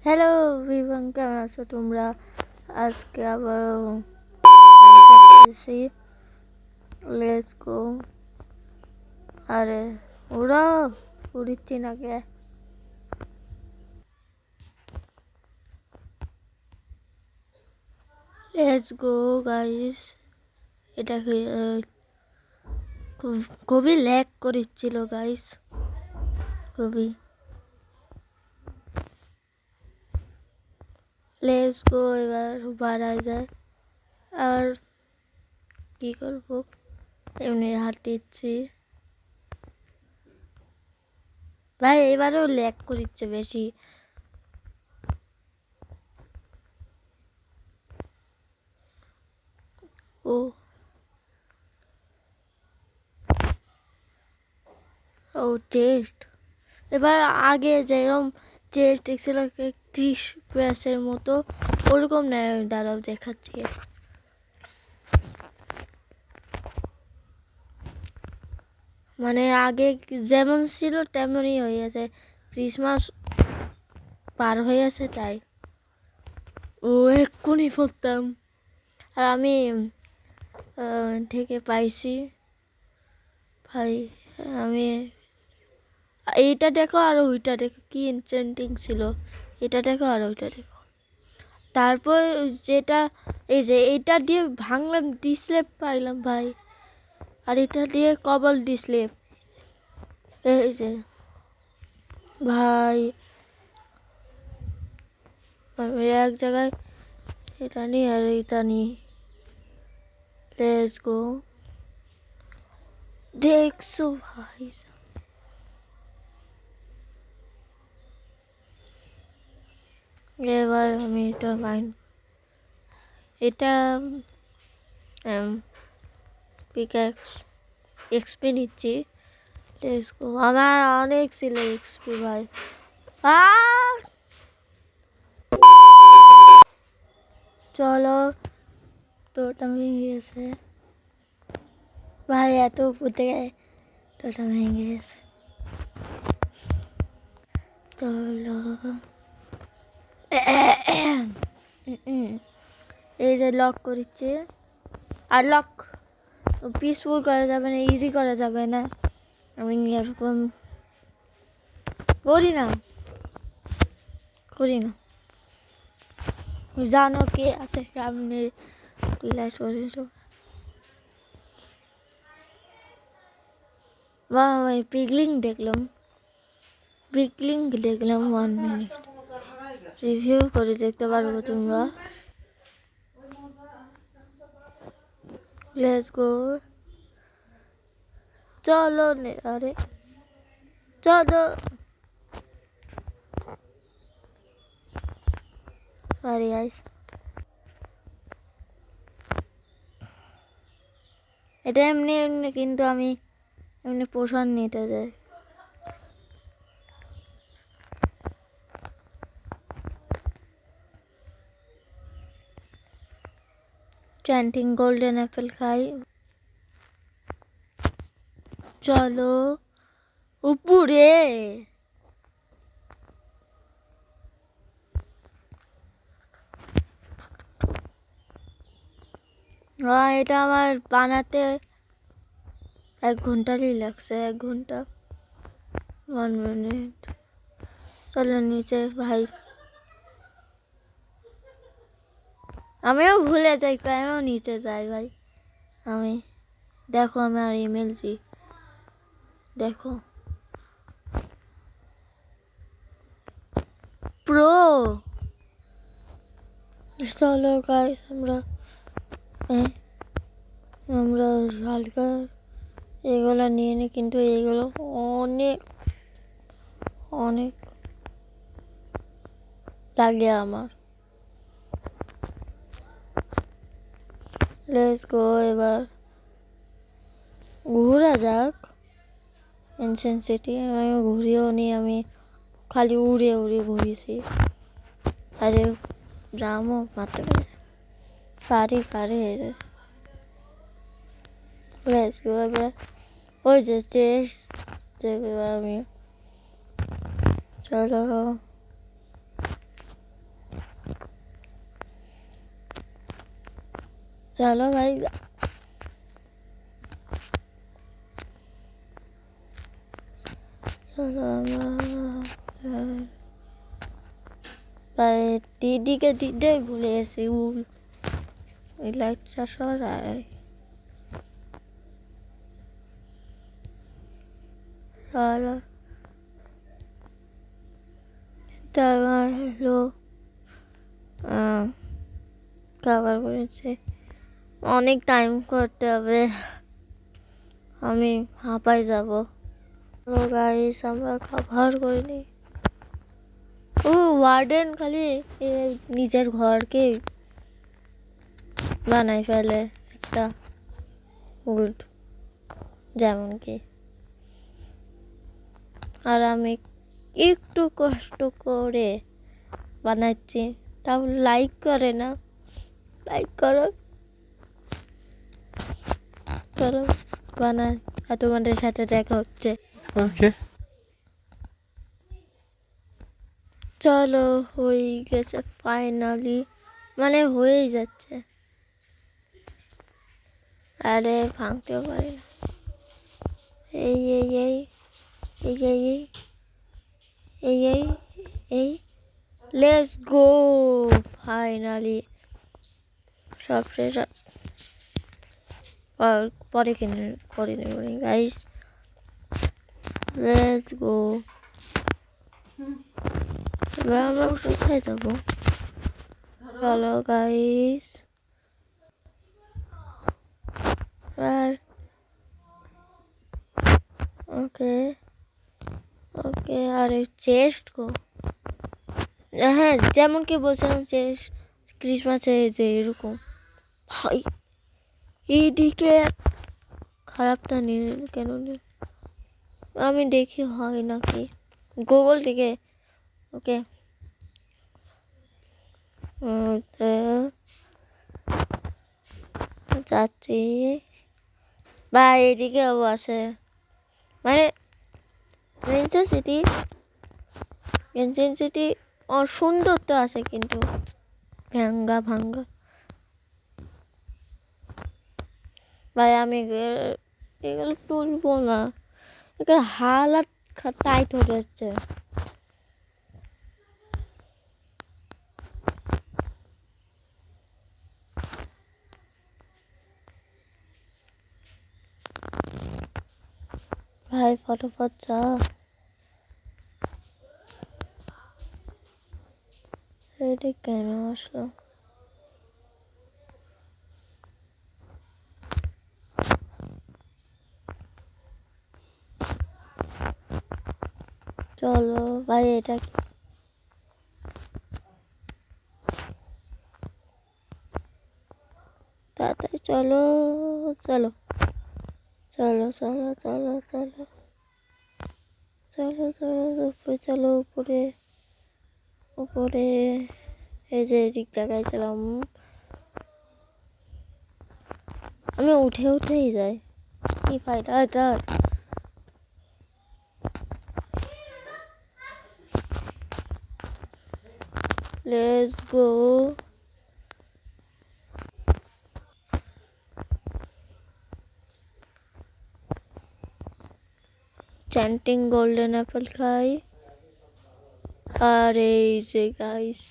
Hello everyone, কেমন আছো তোমরা? আজকে আবার মাইনক্রাফট লেটস গো। আরে ওরা উড়িচ্ছি না কে? Let's go guys. এটা খুবই ল্যাগ করেছিল গাইস, খুবই। লেটস গো, এবার বাড়াই যায়। আর কি করবো, এমনি হাঁটিচ্ছি ভাই। এবারেও ল্যাগ করিচ্ছে বেশি। ও ও টেস্ট, এবার আগে যেরকম চেস্ট ছিল ক্রিস ক্র্যাশের মতো, ওরকম না। দাঁড়াও দেখাচ্ছি। মানে আগে যেমন ছিল তেমনই হয়ে গেছে, ক্রিসমাস পার হয়ে গেছে তাই। ও এক্ষুনি পড়তাম। আর আমি থেকে পাইছি ভাই। আমি এইটা দেখো আর ওইটা দেখো, কি এনচেন্টিং ছিল। এটা দেখো আর ওইটা দেখো। তারপর যেটা এই যে এইটা দিয়ে ভাঙলাম, ডিসলেপ পাইলাম ভাই। আর এটা দিয়ে কবল ডিসলেপ। এই যে ভাই, আমি এক জায়গায় এটা নিই আর এটা নিই। Let's go. দেখছো ভাই, এবার আমি এটা এটা পিক্যাক্স এক্সপি নিচ্ছি। Let's go. আমার অনেক ছিল এক্সপি ভাই। চলো, তোটা ভেঙে গেছে ভাই, এত উপর থেকে তোটা ভেঙে গেছে। চলো এই যে লক করছে। আর লক পিসফুল করা যাবে না, ইজি করা যাবে না। আমি এরকম করি না। জানো কে আছে সামনে? রিলাইজ করে আমি পিগলিং দেখলাম। 1 মিনিট রিভিউ করে দেখতে পারবো তোমরা। Let's go. চলো আরে চলো। সরি গাইস, এটা এমনি এমনি, কিন্তু আমি এমনি পোষণ নিতে যাই। চ্যান্টিং গোল্ডেন অ্যাপেল খাই। চলো উপরে। এটা আমার বানাতে 1 ঘন্টারই লাগছে, 1 ঘন্টা 1 মিনিট। চলো নিচে ভাই। আমিও ভুলে যাই কেন নিচে যাই ভাই। আমি দেখো আমার ইমেল জি, দেখো প্রো। চলো গাইস, আমরা হালকা এগুলো নিয়ে নিই, কিন্তু এগুলো অনেক অনেক লাগে আমার। Let's go. এবার ঘোরা যাক এনসেন্ট সিটি। আমি ঘুরিও নি, আমি খালি উড়ে উড়ে ঘুরিয়েছি। আরে জামও মারতে পারি। Let's go. এবার ওই যে চেস আমি। চলো চলো ভাই, চলো আমরা ভাই দিদিকে দিতেই ভুলে গেছি। ওই লাইটটা সরাই। চলো হলো কভার করেছে, অনেক টাইম করতে হবে, আমি হাঁপাই যাব। হ্যালো গাইস, আমরা কভার করিনি। ও ওয়ার্ডেন খালি নিজের ঘরকে বানাই ফেলে একটা উড, যেমন কি। আর আমি একটু কষ্ট করে বানাচ্ছি, তাও লাইক করে না। লাইক করো, করো, বানাই। আর তোমাদের সাথে দেখা হচ্ছে। ওকে, চলো হয়ে গেছে ফাইনালি, মানে হয়েই যাচ্ছে। আরে ভাঙতেও পারি না। এই এই এই এই এই এই এই এই লেটস গো, ফাইনালি সব শেষ। পরে করে নেব গাইস, লেটস গো। এবার আমরা কোথায় যাবো? চলো গাইস, আর ওকে ওকে। আর চেস্ট গো, হ্যাঁ যেমন কি বলছিলাম, চেস্ট ক্রিসমাসে যে এরকম। ভাই এইদিকে খারাপটা নিয়ে কেন আমি দেখি হয় নাকি গুগল থেকে। ওকে, যাচ্ছি বা এদিকেও আছে, মানে এনসেন সিটি সুন্দর তো আছে, কিন্তু ভাঙ্গা ভাঙ্গা। ভাই আমি এগুলো তুলবো না, এগুলো হালাত টাইট হয়ে যাচ্ছে। ভাই ফটোফট যা, এটা কেন আসলো? চলো ভাই, এটা কি তাড়াতাড়ি চলো, চলো চলো চলো চলো চলো চলো চলো উপরে, চলো উপরে উপরে। এই যে দিক দেখাইছিলাম, আমি উঠেই যাই, কি ফায়দা এটা? Let's go. Chanting golden Apple খাই। আর এই যে গাইস,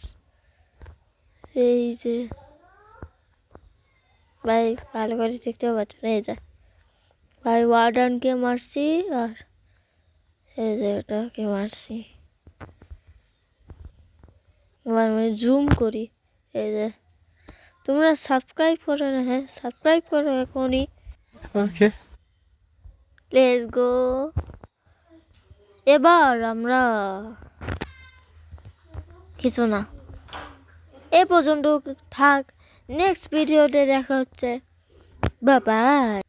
এই যে ভাই ভালো করে দেখতেও পাচ্ছ না, এই যে ভাই ওয়ার্ডানকে মারছি, আর এই যে ওটাকে মারছি। এবার আমি জুম করি, এই যে তোমরা সাবস্ক্রাইব করো না? হ্যাঁ সাবস্ক্রাইব করো এখনই। ওকে, লেটস গো। এবার আমরা কিছু না, এ পর্যন্ত থাক, নেক্সট ভিডিওতে দেখা হচ্ছে, বাই বাই।